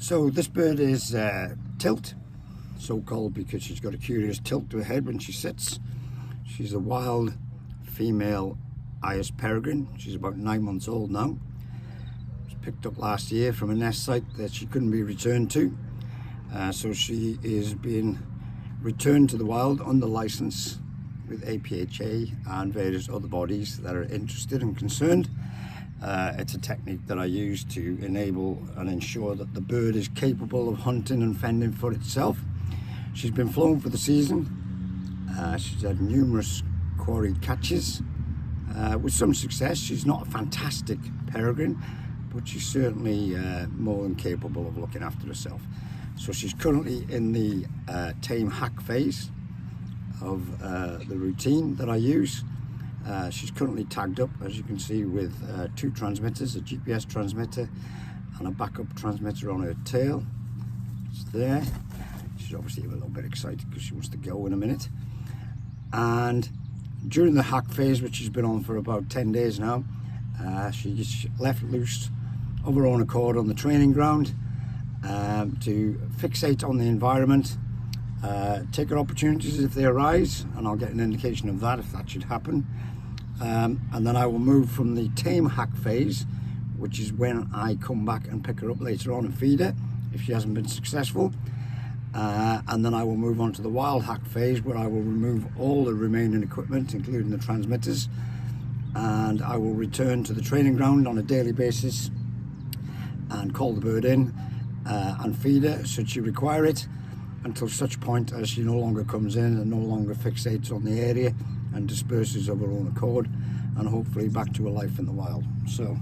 So this bird is tilt, so called because she's got a curious tilt to her head when she sits. She's a wild female Iris peregrine. She's about 9 months old now. She was picked up last year from a nest site that she couldn't be returned to. So she is being returned to the wild under license with APHA and various other bodies that are interested and concerned. It's a technique that I use to enable and ensure that the bird is capable of hunting and fending for itself. She's been flown for the season. She's had numerous quarry catches with some success. She's not a fantastic peregrine, but she's certainly more than capable of looking after herself. So she's currently in the tame hack phase of the routine that I use. She's currently tagged up, as you can see, with 2 transmitters, a GPS transmitter and a backup transmitter on her tail. It's there. She's obviously a little bit excited because she wants to go in a minute. And during the hack phase, which she's been on for about 10 days now, she's left loose of her own accord on the training ground to fixate on the environment, take her opportunities if they arise, and I'll get an indication of that if that should happen. And then I will move from the tame hack phase, which is when I come back and pick her up later on and feed her if she hasn't been successful. And then I will move on to the wild hack phase, where I will remove all the remaining equipment, including the transmitters, and I will return to the training ground on a daily basis and call the bird in and feed her should she require it, until such point as she no longer comes in and no longer fixates on the area and disperses of her own accord, and hopefully back to her life in the wild. So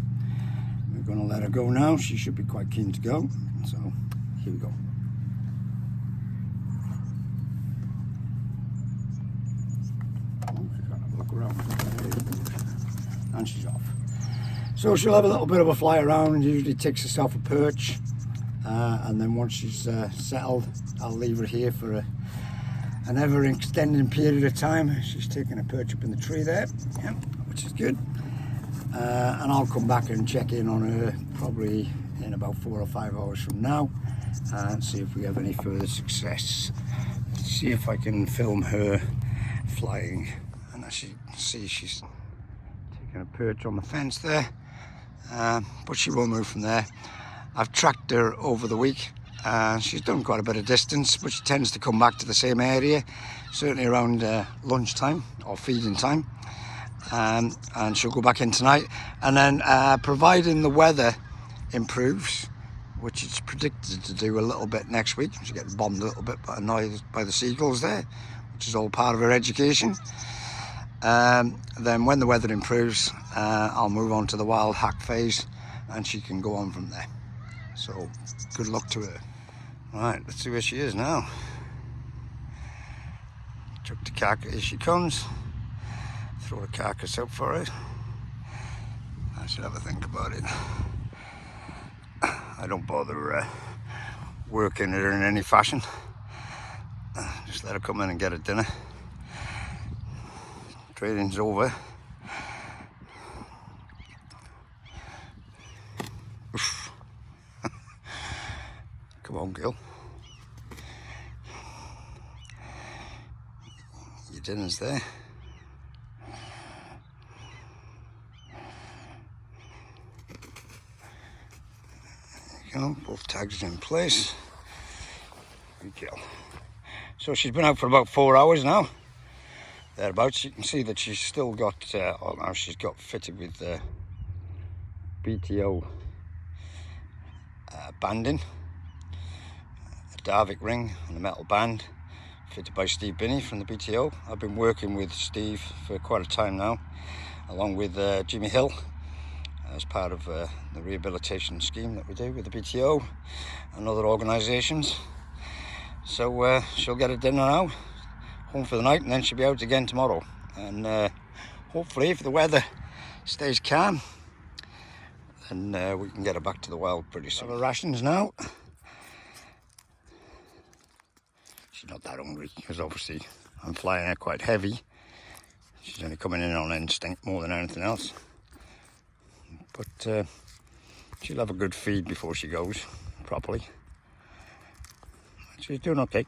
we're going to let her go now. She should be quite keen to go, so here we go. Look around, and she's off. So she'll have a little bit of a fly around, usually takes herself a perch, and then once she's settled, I'll leave her here for an ever extending period of time. She's taking a perch up in the tree there, yeah, which is good. And I'll come back and check in on her probably in about 4 or 5 hours from now and see if we have any further success. Let's see if I can film her flying. And as you can see, she's taking a perch on the fence there, but she will move from there. I've tracked her over the week. She's done quite a bit of distance, but she tends to come back to the same area, certainly around lunchtime or feeding time, and she'll go back in tonight. And then providing the weather improves, which it's predicted to do a little bit next week, she gets bombed a little bit but annoyed by the seagulls there, which is all part of her education. Then when the weather improves, I'll move on to the wild hack phase and she can go on from there. So good luck to her. Right, let's see where she is now. Chuck the carcass, here she comes. Throw the carcass up for it. I should have a think about it. I don't bother working her in any fashion. Just let her come in and get her dinner. Training's over. Oof. Come on, girl. Your dinner's there. There you go, both tags are in place. Good girl. So she's been out for about 4 hours now. Thereabouts. You can see that she's still got, oh, now she's got fitted with BTO banding, a Darvik ring and a metal band fitted by Steve Binney from the BTO. I've been working with Steve for quite a time now, along with Jimmy Hill, as part of the rehabilitation scheme that we do with the BTO and other organisations. So she'll get her dinner now, home for the night, and then she'll be out again tomorrow. And hopefully, if the weather stays calm, then we can get her back to the wild pretty soon. Her rations now. She's not that hungry because obviously I'm flying her quite heavy. She's only coming in on instinct more than anything else. But she'll have a good feed before she goes properly. she's doing okay.